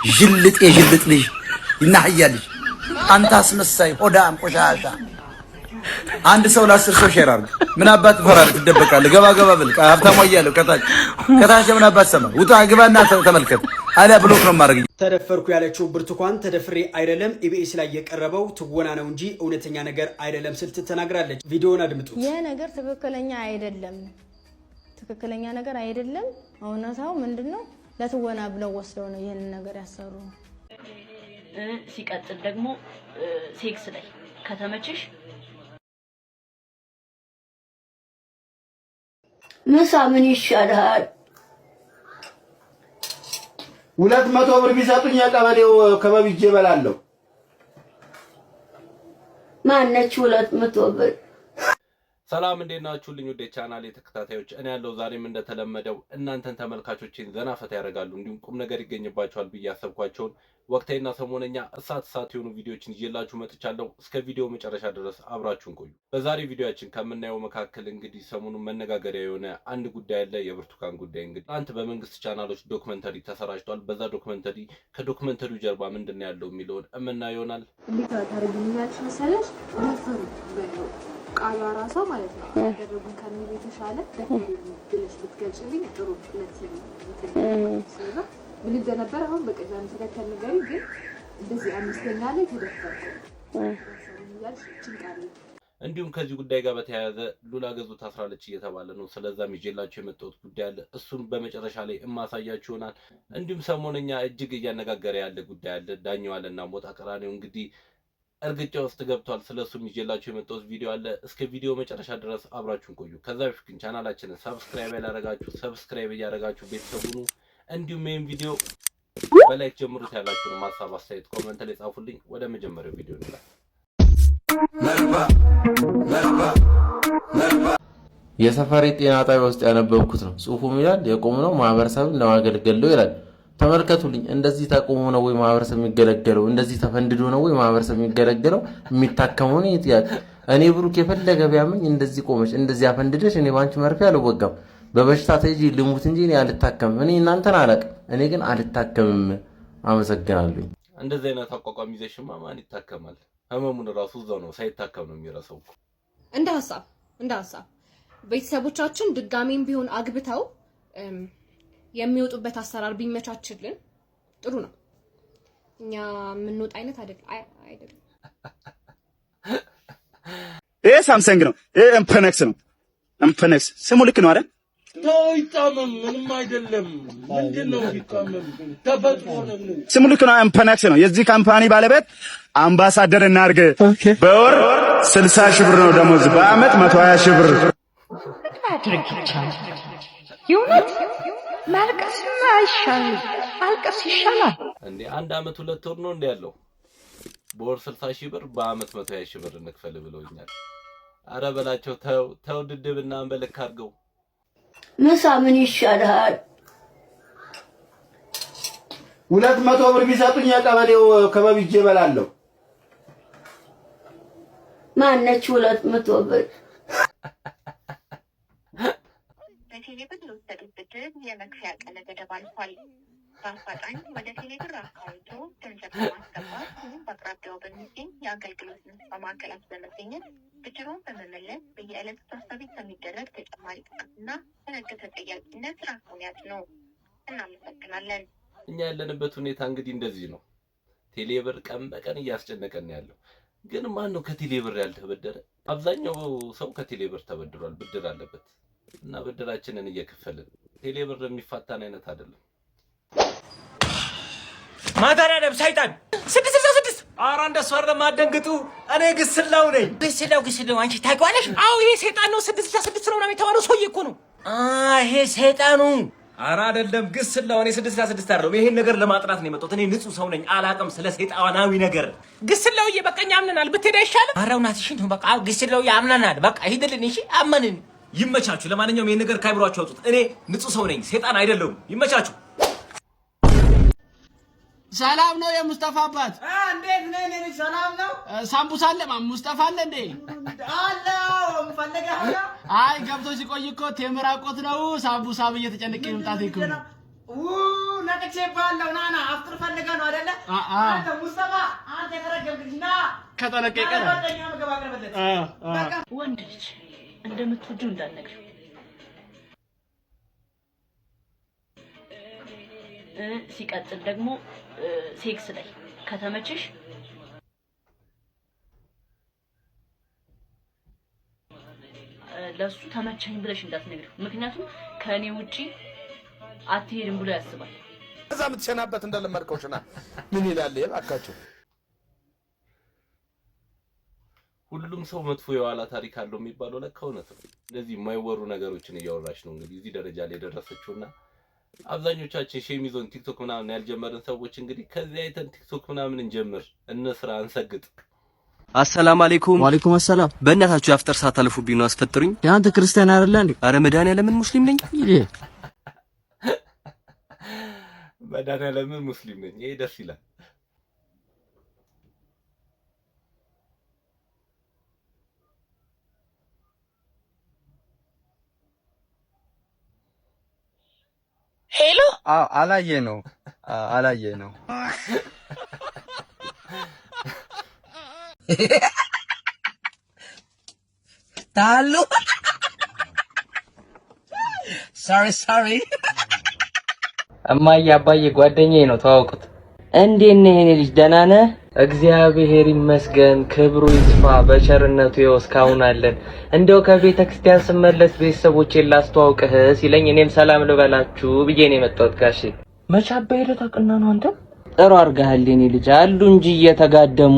ጅልጥ የጅልጥ ልጅ ይናህያልሽ አንተ አስመሳይ ሆዳም ቆሻሻ አንድ ሰው ለ10 ሰው ሼር አድርግ ምን አባት ፈራር ትደበቃለህ ገባ ገባ ብል ሀብታሙ እያለሁ ከታች ምን አባት ሰማ ውጣ ግባና ተመልከት አለ ብሎክ ነው ማድረግ ተደፈርኩ ያለችው ብርቱካን ተደፍሬ አይደለም ኢቢኤስ ላይ የቀረበው ትወና ነው እንጂ እውነተኛ ነገር አይደለም ስትል ተናግራለች ቪዲዮውን አድምጡት ይሄ ነገር ትክክለኛ ነገር አይደለም እውነታው ምንድነው ለትወና ብለው ወስደው ነው ይሄን ነገር ያሰሩ ሲቀጥል ደግሞ ሴክስ ላይ ከተመችሽ ምሳ ምን ይሻላል 200 ብር ቢሰጡኝ የቀበሌው ከበብጄ በላለሁ ማነች 200 ብር ሰላም እንዴት ናችሁልኝ ወደ ቻናሌ ተከታታዮች እኔ ያለው ዛሬም እንደተለመደው እናንተን ተመልካቾችን ዘና ፈታ ያደርጋሉ እንዲሁም ቁም ነገር ይገኝባቸዋል ብዬ ያሰብኳቸውን ወቅታዊና ሰሞነኛ እሳት የሆኑ ቪዲዮዎችን ይዤላችሁ መጥቻለሁ እስከ ቪዲዮ መጨረሻ ድረስ አብራችሁን ቆዩ በዛሬ ቪዲዮአችን ከምናየው መካከል እንግዲህ ሰሞኑን መነጋገሪያ የሆነ አንድ ጉዳይ አለ የብርቱካን ጉዳይ እንግዲህ አንተ በመንግስት ቻናሎች ዶክመንተሪ ተሰራጭቷል በዛ ዶክመንተሪ ከዶክመንተሪው ጀርባ ምንድነው ያለው የሚለውን እምናየው ይሆናል እንዴት ታረጋግኛለሽ መሰለሽ ደፈሩ ቃሏ ራሷ ማለት ነው ያደረጉን ከሚል የተሻለ ደፈሩ ብለሽ ብትገልጪልኝ ጥሩ ስለዚህ ምን እንደነበር አሁን በቀዳም ተከተል ነገር ግን እንደዚህ አምስተኛ ላይ ተደፈርኩ እንዲሁም ከዚህ ጉዳይ ጋር በተያያዘ ሉላ ገዙ ታስራለች እየተባለ ነው ስለዛም ይዤላችሁ የመጣሁት ጉዳይ አለ እሱን በመጨረሻ ላይ እማሳያችሁ ይሆናል እንዲሁም ሰሞነኛ እጅግ እያነጋገረ ያለ ጉዳይ አለ ዳኛው አለና ሞጣ ቀራኒው እንግዲህ እርግጫ ውስጥ ገብቷል ስለሱም ይዤላችሁ የመጣሁት ቪዲዮ አለ እስከ ቪዲዮ መጨረሻ ድረስ አብራችሁን ቆዩ ከዛ በፊት ግን ቻናላችንን ሰብስክራይብ ያላረጋችሁ ሰብስክራይብ እያረጋችሁ ቤተሰብ ሁኑ እንዲሁም ይሄን ቪዲዮ በላይክ ጀምሩት ያላችሁን ሐሳብ አስተያየት ኮሜንት ላይ ጻፉልኝ ወደ መጀመሪያው ቪዲዮ እንላለን የሰፈሬ ጤና ጣቢያ ውስጥ ያነበብኩት ነው ጽሁፉም ይላል የቆምነው ማህበረሰብን ለማገልገል ነው ይላል ተመልከቱልኝ እንደዚህ ተቆሞ ነው ወይ ማህበረሰብ የሚገለገለው እንደዚህ ተፈንድዶ ነው ወይ ማህበረሰብ የሚገለገለው የሚታከመው ነው ይጥያት እኔ ብሩክ የፈለገ ቢያመኝ እንደዚህ ቆመሽ እንደዚህ አፈንድደሽ እኔ ባንቺ መርፌ አልወጋም በበሽታ ተይጂ ልሙት እንጂ እኔ አልታከምም እኔ እናንተን አላቅም እኔ ግን አልታከምም አመሰግናለሁ እንደዚህ አይነት አቋቋም ይዘሽማ ማን ይታከማል ህመሙን ራሱ እዛው ነው ሳይታከም ነው የሚረሳው እንደ ሐሳብ ቤተሰቦቻችን ድጋሜም ቢሆን አግብተው የሚወጡበት አሰራር ቢመቻችልን ጥሩ ነው እኛ ምንወጣ አይነት አይደለም ይሄ ሳምሰንግ ነው ይሄ ኤምፐነክስ ነው ኤምፐነክስ ስሙ ልክ ነው አይደል ታይታመም ምንም አይደለም ምንድነው ይታመም ተፈጥሮ ነው ስሙ ልክ ነው ኤምፐነክስ ነው የዚህ ካምፓኒ ባለቤት አምባሳደር እናርገ በወር 60 ሺህ ብር ነው ደሞዝ በአመት 120 ሺህ ብር አድርግ ይቻላል ይሁን ማልቀስ አይሻልም አልቀስ ይሻላል እንዴ አንድ አመት 2 ወር ነው እንደ ያለው በወር 60 ሺህ ብር በአመት 120 ሺህ ብር እንክፈል ብለውኛል አረ በላቸው ተው ድድብና አንበለክ አድርገው ምሳ ምን ይሻላል 200 ብር ቢሰጡኝ የቀበሌው ከበብጄ በላለሁ ማነች 200 ብር በቴሌብር ለወሰዱበት የመክፈያ ቀነ ገደብ አልፏል በአፋጣኝ ወደ ቴሌብር አካውንቶ ገንዘብ ማስገባት በአቅራቢያው በሚገኝ የአገልግሎት መስጫ ማዕከላት በመገኘት ብድሩን በመመለስ በየዕለቱ ታሳቢ ከሚደረግ ተጨማሪ ቅጣትና በሕግ ተጠያቂነት ራሱን ያድነው እናመሰግናለን እኛ ያለንበት ሁኔታ እንግዲህ እንደዚህ ነው ቴሌብር ቀን በቀን እያስጨነቀን ያለው ግን ማን ነው ከቴሌብር ያልተበደረ አብዛኛው ሰው ከቴሌብር ተበድሯል ብድር አለበት እና ብድራችንን እየከፈልን ቴሌብር የሚፋታን አይነት አይደለም ማታረም ሰይጣን 666 ኧረ እንደሱ አይደለም አደንግጡ እኔ ግስላው ነኝ ግስላው አንቺ ታውቂዋለሽ አው ይሄ ሰይጣን ነው 666 ነው የሚተዋለው ሰውዬ እኮ ነው ይሄ ሰይጣኑ ኧረ አይደለም ግስላው እኔ 666 አይደለም ይሄን ነገር ለማጥራት ነው የመጣሁት እኔ ንጹህ ሰው ነኝ አላቅም ስለ ሰይጣናዊ ነገር ግስላው በቃኛ አምነናል ብትሄድ አይሻልም ኧረ እውነትሽን ነው በቃ ግስላው ያምነናል በቃ ሂድልን እሺ አመንን ይመቻችሁ ለማንኛውም ይሄን ነገር ካይብሯችሁ አውጡት እኔ ንጹህ ሰው ነኝ ሰይጣን አይደለም ይመቻችሁ ሰላም ነው የሙስጠፋ አባት እንዴት ነህ ነኝ ሰላም ነው ሳምቡሳ አለ ሙስጠፋ አለ እንዴ አለው ምፈልገው አይ ገብቶ ሲቆይ እኮ ቴምራቆት ነው ሳምቡሳ በየተጨነቀ ይምጣት ይኩ ነቅቼ ባለው ናና አፍጥር ፈልገህ ነው አንተ ሙስጠፋ አንተ የተረገምክና ከተለቀቀ ወንድ ልጅ እንደምትወጂው እንዳትነግሪው። ሲቀጥል ደግሞ ሴክስ ላይ ከተመቸሽ ለሱ ተመቸኝ ብለሽ እንዳትነግሪው። ምክንያቱም ከኔ ውጪ አትሄድም ብሎ ያስባል። እዛ የምትሸናበት እንደለመድከው ሽና ምን ይላል እባካችሁ። ሁሉም ሰው መጥፎ የኋላ ታሪክ አለው የሚባለው ለካ እውነት ነው። እንደዚህ የማይወሩ ነገሮችን እያወራች ነው እንግዲህ እዚህ ደረጃ ላይ ደረሰችውና አብዛኞቻችን ሼም ይዞን ቲክቶክ ምናምን ያልጀመርን ሰዎች እንግዲህ ከዚህ አይተን ቲክቶክ ምናምን እንጀምር፣ እንስራ፣ እንሰግጥ። አሰላም አለይኩም። ወአለይኩም ሰላም። በእናታችሁ የአፍጠር ሰዓት አልፎብኝ ነው አስፈጥሩኝ። ያንተ ክርስቲያን አይደለ እንዴ? አረ መድኃኒዓለምን ሙስሊም ነኝ። መድኃኒዓለምን ሙስሊም ነኝ። ይሄ ደስ ይላል። ሄሎ አላየ ነው ታሉ ሶሪ እማዬ አባዬ ጓደኛዬ ነው ተዋውቁት። እንዴት ነህ የኔ ልጅ ደህና ነህ? እግዚአብሔር ይመስገን ክብሩ ይስፋ በቸርነቱ ይኸው እስካሁን አለን። እንደው ከቤተ ክርስቲያን ስመለስ ቤተሰቦቼን ላስተዋውቅህ ሲለኝ እኔም ሰላም ልበላችሁ ብዬ ነው የመጣሁት። ጋሼ መቼ አባዬ ለታቅና ነው አንተ? ጥሩ አድርገሃል የኔ ልጅ አሉ እንጂ እየተጋደሙ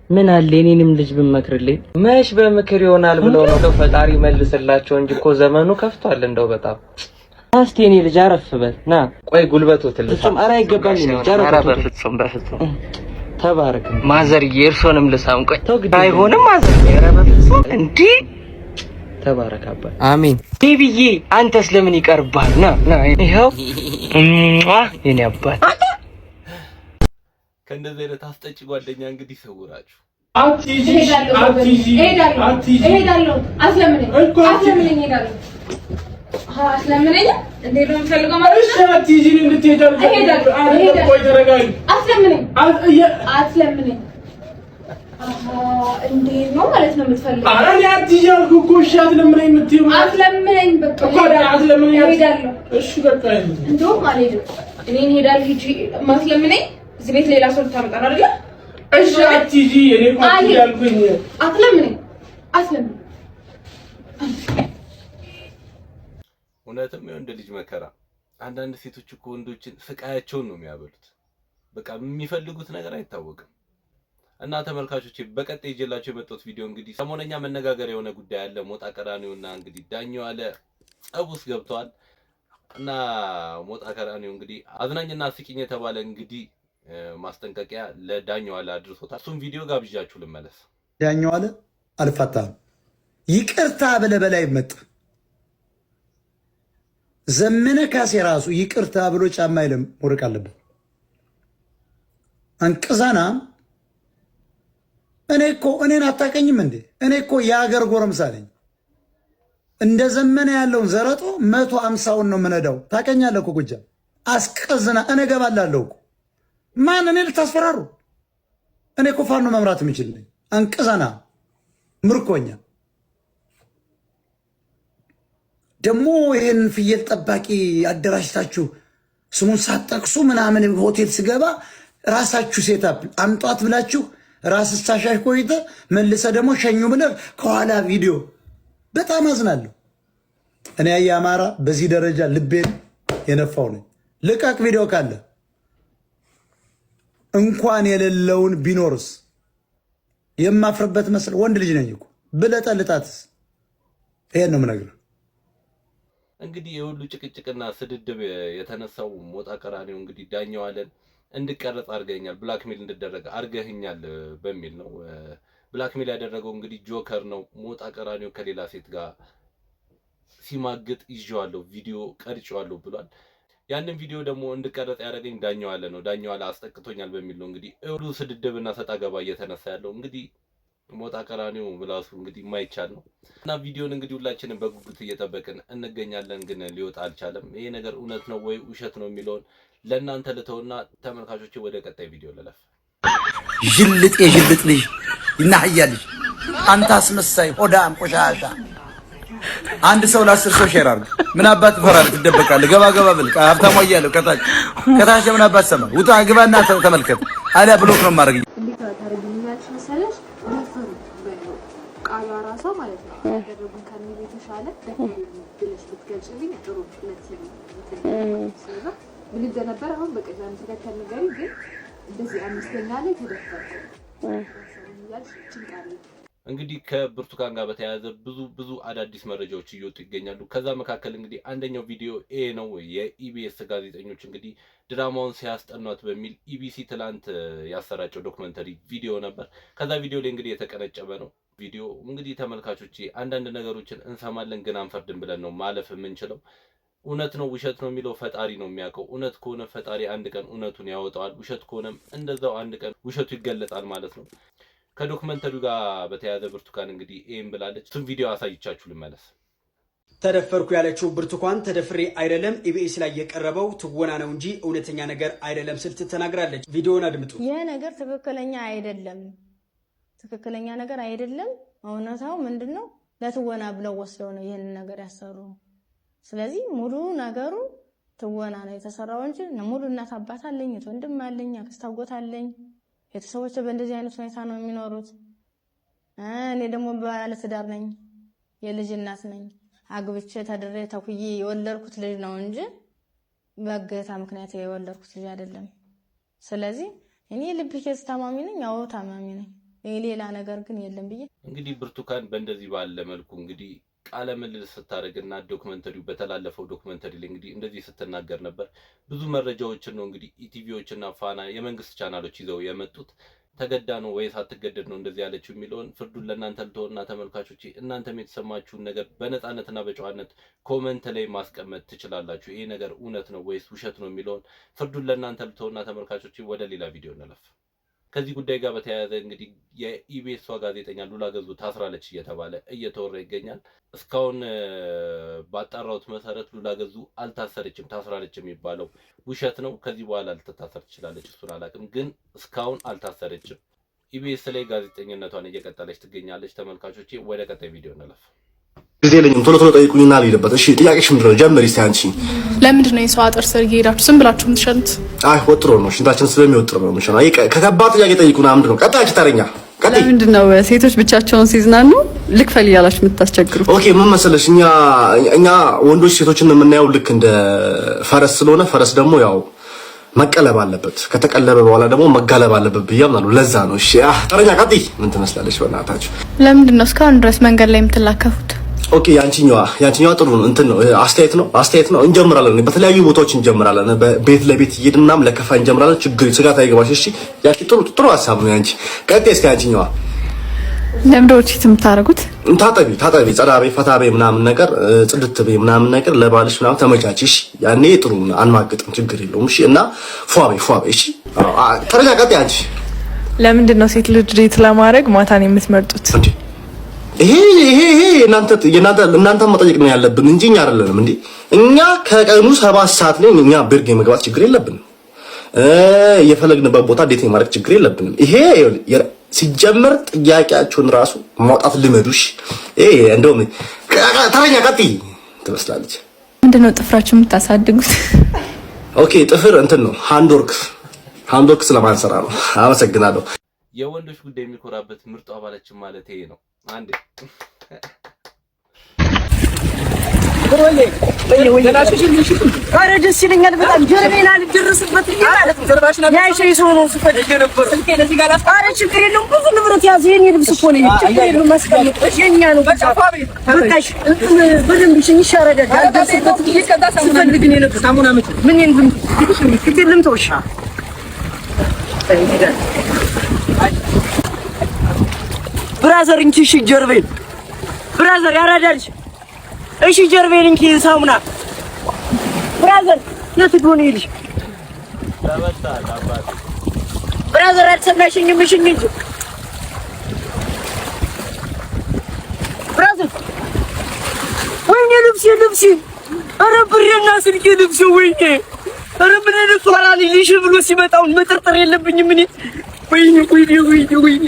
ምን አለ የኔንም ልጅ ብመክርልኝ። መች በምክር ይሆናል ብለው ነው ፈጣሪ መልስላቸው እንጂ እኮ ዘመኑ ከፍቷል። እንደው በጣም እስቲ የኔ ልጅ አረፍ በል ና ቆይ ጉልበቱ ትልቅ ኧረ አይገባም የኔ ልጅ አረፍ በፍጹም ተባረክ ማዘርዬ እርሶንም ልሳም ቆይ አይሆንም ማዘርዬ ኧረ በፍጹም እንዴ ተባረክ አባ አሜን ቢቢዬ አንተስ ለምን ይቀርባል ና ይሄው የኔ አባት ከእንደዚህ አይነት አስጠጭ ጓደኛ እንግዲህ ሰውራችሁ እሄዳለሁ አስለምነኝ አስለምነኝ እንዴ ነው የምፈልገው ማለት ነው። እሺ አትይጂኝ እንድትሄጃለሁ እሄዳለሁ ቆይ ተረጋጊ አስለምነኝ እንዴ ነው ማለት ነው የምትፈልገው? ኧረ እኔ አትይጂ አልኩህ እኮ እሺ አስለምነኝ የምትይው አስለምነኝ በቃ አስለምነኝ እሄዳለሁ እሺ በቃ እንደውም አልሄድም እኔን እሄዳለሁ ሂጂ ማስለምነኝ እዚህ ቤት ሌላ ሰው ታመጣ አይደለ? እሺ አትይጂ እኔ እኮ አትይጂ አልኩኝ አስለምነኝ እውነትም የወንድ ልጅ መከራ። አንዳንድ ሴቶች እኮ ወንዶችን ስቃያቸውን ነው የሚያበሉት። በቃ የሚፈልጉት ነገር አይታወቅም። እና ተመልካቾቼ በቀጣይ ይዤላችሁ የመጣሁት ቪዲዮ እንግዲህ ሰሞነኛ መነጋገሪያ የሆነ ጉዳይ አለ። ሞጣ ቀራኒዮና እንግዲህ ዳኛው አለ ጸብ ውስጥ ገብተዋል። እና ሞጣ ቀራኒዮ እንግዲህ አዝናኝና አስቂኝ የተባለ እንግዲህ ማስጠንቀቂያ ለዳኛው አለ አድርሶታል። እሱም ቪዲዮ ጋብዣችሁ ልመለስ። ዳኛው አለ አልፋታም ይቅርታ ብለህ በላይ መጣ ዘመነ ካሴ ራሱ ይቅርታ ብሎ ጫማ አይለም ወርቅ አለበት። አንቅዛና እኔን አታቀኝም እንዴ? እኔ እኮ የሀገር ጎረምሳ ነኝ። እንደ ዘመነ ያለውን ዘረጦ 150ውን ነው የምነዳው። ታቀኛለህ እኮ ጎጃም አስቀዝና እኔ ገባላለሁ እኮ ማን እኔ ልታስፈራሩ? እኔ እኮ ፋኖ መምራት የምችል ነኝ። አንቅዛና ምርኮኛ ደግሞ ይሄን ፍየል ጠባቂ አደራጅታችሁ ስሙን ሳትጠቅሱ ምናምን ሆቴል ስገባ ራሳችሁ ሴታፕ አምጧት ብላችሁ ራስ ሳሻሽ ቆይተ መልሰ ደግሞ ሸኙ ብለህ ከኋላ ቪዲዮ በጣም አዝናለሁ። እኔ አማራ በዚህ ደረጃ ልቤን የነፋው ነኝ። ልቀቅ ቪዲዮ ካለ እንኳን የሌለውን ቢኖርስ የማፍርበት መስል ወንድ ልጅ ነኝ እኮ ብለጠልጣትስ ይሄን ነው የምነግርህ። እንግዲህ የሁሉ ጭቅጭቅና ስድድብ የተነሳው ሞጣ ቀራኒዮ እንግዲህ ዳኛው አለን እንድቀረጽ አድርገኛል፣ ብላክሜል እንድደረግ አድርገኛል በሚል ነው። ብላክሜል ያደረገው እንግዲህ ጆከር ነው። ሞጣ ቀራኒዮ ከሌላ ሴት ጋር ሲማግጥ ይዤዋለሁ፣ ቪዲዮ ቀርጬዋለሁ ብሏል። ያንን ቪዲዮ ደግሞ እንድቀረጽ ያደረገኝ ዳኛው አለ ነው። ዳኛው አለ አስጠቅቶኛል በሚል ነው እንግዲህ ሁሉ ስድድብና ሰጣ ገባ እየተነሳ ያለው። እንግዲህ ሞጣ ቀራኒው ብላሱ እንግዲህ የማይቻል ነው እና ቪዲዮን እንግዲህ ሁላችንም በጉጉት እየጠበቅን እንገኛለን። ግን ሊወጣ አልቻለም። ይሄ ነገር እውነት ነው ወይ ውሸት ነው የሚለውን ለእናንተ ልተውና ተመልካቾቼ ወደ ቀጣይ ቪዲዮ ልለፍ። ጅልጥ የጅልጥ ልጅ ይናህያልሽ አንተ አስመሳይ ሆዳም ቆሻሻ አንድ ሰው ለ10 ሰው ሼር አድርግ። ምን አባት ፈራር ትደበቃለህ? ገባ ገባ ብል ሀብታሙ እያለሁ ከታች ምን አባት ሰማ ውጣ ግባና ተመልከት አሊያ ብሎክ ነው ማድረግ። እንዴት ታደርጊኛለሽ መሰለሽ? ደፈሩ ቃሏ ራሷ ማለት ነው ያደረጉን ከሚል የተሻለ ደፈሩ ብለሽ ብትገልጪልኝ ጥሩ ነው። ስለዛ ምን እንደነበር አሁን በቀላሉ ተከተል ነገሪ ግን እንደዚህ አምስተኛ ላይ ተደፈርኩ ያልሽ ጭንቃለ። እንግዲህ ከብርቱካን ጋር በተያያዘ ብዙ አዳዲስ መረጃዎች እየወጡ ይገኛሉ። ከዛ መካከል እንግዲህ አንደኛው ቪዲዮ ነው። የኢቢኤስ ጋዜጠኞች እንግዲህ ድራማውን ሲያስጠኗት በሚል ኢቢሲ ትላንት ያሰራጨው ዶክመንተሪ ቪዲዮ ነበር። ከዛ ቪዲዮ ላይ እንግዲህ የተቀነጨበ ነው። ቪዲዮ እንግዲህ ተመልካቾች አንዳንድ ነገሮችን እንሰማለን ግን አንፈርድም ብለን ነው ማለፍ የምንችለው። እውነት ነው ውሸት ነው የሚለው ፈጣሪ ነው የሚያውቀው። እውነት ከሆነ ፈጣሪ አንድ ቀን እውነቱን ያወጣዋል። ውሸት ከሆነም እንደዛው አንድ ቀን ውሸቱ ይገለጣል ማለት ነው። ከዶክመንተሪው ጋር በተያያዘ ብርቱካን እንግዲህ ኤም ብላለች። እሱን ቪዲዮ አሳይቻችሁ ልመለስ። ተደፈርኩ ያለችው ብርቱካን ተደፍሬ አይደለም ኢቢኤስ ላይ የቀረበው ትወና ነው እንጂ እውነተኛ ነገር አይደለም ስትል ተናግራለች። ቪዲዮውን አድምጡ። ይሄ ነገር ትክክለኛ አይደለም፣ ትክክለኛ ነገር አይደለም። እውነታው ምንድነው? ለትወና ብለው ወስደው ነው ይሄን ነገር ያሰሩ። ስለዚህ ሙሉ ነገሩ ትወና ነው የተሰራው እንጂ ሙሉ እናት አባት አለኝ፣ ወንድም አለኝ፣ አክስት አጎት አለኝ። ቤተሰቦች በእንደዚህ አይነት ሁኔታ ነው የሚኖሩት። እኔ ደግሞ ባለ ትዳር ነኝ፣ የልጅ እናት ነኝ። አግብቼ ተድሬ ተኩዬ የወለድኩት ልጅ ነው እንጂ በእገታ ምክንያት የወለድኩት ልጅ አይደለም። ስለዚህ እኔ ልብ ኬዝ ታማሚ ነኝ፣ አዎ ታማሚ ነኝ። ሌላ ነገር ግን የለም ብዬ እንግዲህ ብርቱካን በእንደዚህ ባለ መልኩ እንግዲህ ቃለ ምልልስ ስታደርግና ዶክመንተሪው በተላለፈው ዶክመንተሪ ላይ እንግዲህ እንደዚህ ስትናገር ነበር። ብዙ መረጃዎችን ነው እንግዲህ ኢቲቪዎችና ፋና የመንግስት ቻናሎች ይዘው የመጡት። ተገዳ ነው ወይስ አትገደድ ነው እንደዚህ ያለችው የሚለውን ፍርዱን ለእናንተ ልተውና ተመልካቾች እናንተም የተሰማችሁን ነገር በነፃነትና በጨዋነት ኮመንት ላይ ማስቀመጥ ትችላላችሁ። ይሄ ነገር እውነት ነው ወይስ ውሸት ነው የሚለውን ፍርዱን ለእናንተ ልተውና ተመልካቾች ወደ ሌላ ቪዲዮ እንለፍ። ከዚህ ጉዳይ ጋር በተያያዘ እንግዲህ የኢቢኤስ ጋዜጠኛ ሉላ ገዙ ታስራለች እየተባለ እየተወራ ይገኛል። እስካሁን ባጣራሁት መሰረት ሉላ ገዙ አልታሰረችም። ታስራለች የሚባለው ውሸት ነው። ከዚህ በኋላ ልትታሰር ትችላለች፣ እሱን አላውቅም፣ ግን እስካሁን አልታሰረችም። ኢቢኤስ ላይ ጋዜጠኝነቷን እየቀጠለች ትገኛለች። ተመልካቾቼ ወደ ቀጣይ ቪዲዮ እንለፍ። ጊዜ የለኝም፣ ቶሎ ጠይቁኝና ልሂድበት። እሺ ጥያቄሽ ምንድን ነው? ጀምሪ እስኪ አንቺ። ለምንድን ነው የሰው አጥር ስር እየሄዳችሁ ዝም ብላችሁ የምትሸኑት? አይ ወጥሮ ነው፣ ሽንታችን ስለሚወጥር ነው የምንሸነው። አይ ከከባድ ጥያቄ ጠይቁና ምንድን ነው? ቀጣይ ተረኛ ቀጣይ። ለምንድን ነው ሴቶች ብቻቸውን ሲዝናኑ ልክፈል እያላችሁ የምታስቸግሩት? ኦኬ ምን መሰለሽ፣ እኛ ወንዶች ሴቶችን የምናየው ልክ እንደ ፈረስ ስለሆነ ፈረስ ደግሞ ያው መቀለብ አለበት። ከተቀለበ በኋላ ደግሞ መጋለብ አለበት ብዬ አምናለሁ። ለዛ ነው። እሺ ተረኛ ቀጥይ። ምን ትመስላለች በእናታችሁ? ለምንድን ነው እስካሁን ድረስ መንገድ ላይ የምትላከፉት? ኦኬ ያንቺኛዋ ጥሩ ነው። እንትን ነው አስተያየት ነው። እንጀምራለን፣ በተለያዩ ቦታዎች እንጀምራለን። ቤት ለቤት እየሄድን ምናምን ለከፋ እንጀምራለን። ችግር ስጋት አይገባሽ። እሺ ያንቺ ጥሩ ሀሳብ ነው ያንቺ። ቀጥይ እስኪ ያንቺኛዋ። ለምዶች የምታረጉት ታጠቢ፣ ጸዳቤ፣ ፈታቤ ምናምን ነገር ጽድት ቤ ምናምን ነገር ለባልሽ ምናምን ተመቻችሽ። ያኔ ጥሩ አንማግጥም፣ ችግር የለውም። እሺ እና ፏቤ። እሺ ተረጋ። ቀጥይ አንቺ። ለምንድን ነው ሴት ልጅ ዴት ለማድረግ ማታን የምትመርጡት? ይሄ እናንተ መጠየቅ ነው ያለብን እንጂ እኛ አይደለንም እንዴ። እኛ ከቀኑ 7 ሰዓት ላይ እኛ ብርግ የመግባት ችግር የለብንም። የፈለግንበት ቦታ ዴት የማድረግ ችግር የለብንም። ይሄ ሲጀመር ጥያቄያችሁን ራሱ ማውጣት ልመዱሽ። እንደውም ተረኛ ቀጥይ ትመስላለች። ምንድነው ጥፍራችሁ የምታሳድጉት? ኦኬ ጥፍር እንትን ነው ሃንድወርክ ስለማንሰራ ነው። አመሰግናለሁ። የወንዶች ጉዳይ የሚኮራበት ምርጡ አባላችን ማለት ይሄ ነው። አንዴ ኧረ ደስ ይለኛል በጣም ጀርቤን አልደርስበት ማለት ነው። ያይሽ ሰው ነው ስፈልግ ነበር። ኧረ ችግር የለውም ብዙ ንብረት ያዘ። የኔ ልብስ እኮ ነው። ችግር የለውም ማስቀመጥ የኛ ነው። በቃሽ በደንብ ይሻረዳል። አልደርስበት ስፈልግ ነው ነበር። ሳሙና መጥ ምን ይንዝም ክትልም ተውሻ ብራዘር እንኪ እሺ ጀርቤን ብራዘር ያራዳልሽ እሺ ጀርቤን እንኪ ሳሙና ብራዘር ለትጎን ይልሽ ብራዘር አልሰማሽኝም? እሺ እንጂ ልብሴ ኧረ ብሬና ስልኬ ልብሴ ወይኔ ኧረ ምን አይነት ኋላሊ ልሽ ብሎ ሲመጣው መጠርጠር የለብኝም እኔ ወይኔ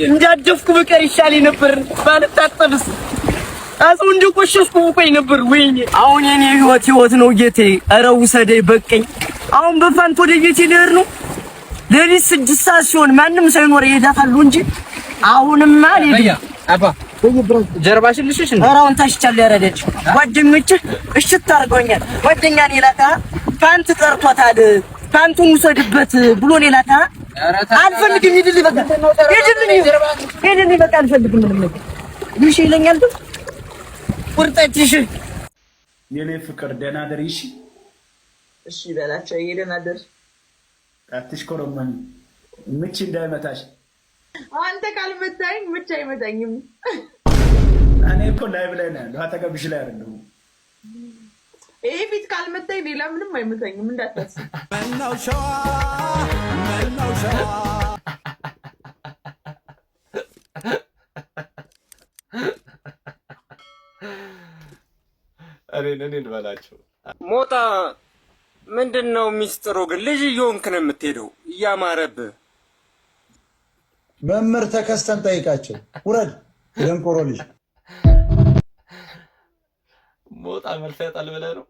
እንዳደፍኩ በቀር ይሻለኝ ነበር ባልታጠብስ አሁን እንደቆሸሽኩ ቆይ ነበር ወይኔ አሁን የኔ ህይወት ነው ጌቴ ኧረ ውሰደኝ በቀኝ አሁን በፋንት ወደ ጌቴ ልሄድ ነው ለሊት 6 ሰዓት ሲሆን ማንም ሳይኖር ይሄዳታል እንጂ አሁንማ አልሄድም አባ ጀርባሽን ልሽሽ ነው ኧረ አሁን ታሽቻለሁ ያረደች ጓደኞች እሽት አድርገውኛል ጓደኛን ይላታ ፋንት ጠርቷታል ፋንቱን ውሰድበት ብሎ ይላታ አልፈልግም ሂድልኝ በቃ ሂድልኝ በቃ አልፈልግም ምንም ነገር ይሽ ይለኛል ቁርጠትሽ የኔ ፍቅር ደህና ደርሽ እሺ በላቸው ደህና ደር አትሽኮረመኝ ምች እንዳይመታሽ አንተ ካልመታኝ ምች አይመታኝም እኔ እኮ ላይቭ ላይ ነኝ አጠገብሽ ላይ አይደለም ይሄ ፊት ካልመታኝ ሌላ ምንም አይመታኝም እንዳታስብ መናው ሸዋ እኔን በላቸው ሞጣ ምንድነው ሚስጥሩ ግን ልጅ እየሆንክ ነው የምትሄደው እያማረብህ መምህር ተከስተን ጠይቃቸው ውረድ ደንቆሮ ልጅ ሞጣ መልስ ያጣል ብለህ ነው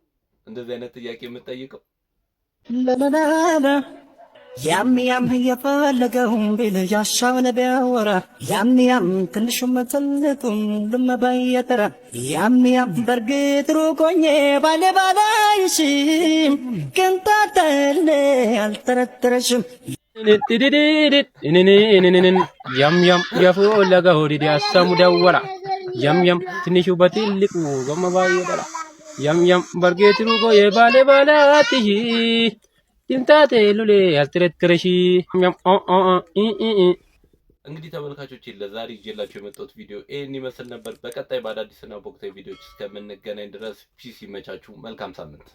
እንደዚህ አይነት ጥያቄ የምትጠይቀው ያም የፈለገውን ቢል ያሻውን ቢያወራ ያም ትንሹም ትልቁም ልመባየተራ ያም በርግጥ ሩቆኜ ባለባላይሽም ቅንጣጠል አልጠረጠረሽም ያም የፈለገ ሆዲዲ አሳሙ ደወራ ያም ትንሹ በትልቁ ልመባየተራ ያም በርግጥ ሩቆኜ ባለባላትሽ ቲምታቴ ሉሌ አልተረተረሽ እንግዲህ ተመልካቾች ለዛሬ ይዤላችሁ የመጣሁት ቪዲዮ ይሄን ይመስል ነበር። በቀጣይ በአዳዲስና በወቅታዊ ቪዲዮዎች እስከምንገናኝ ድረስ ፒስ ይመቻችሁ። መልካም ሳምንት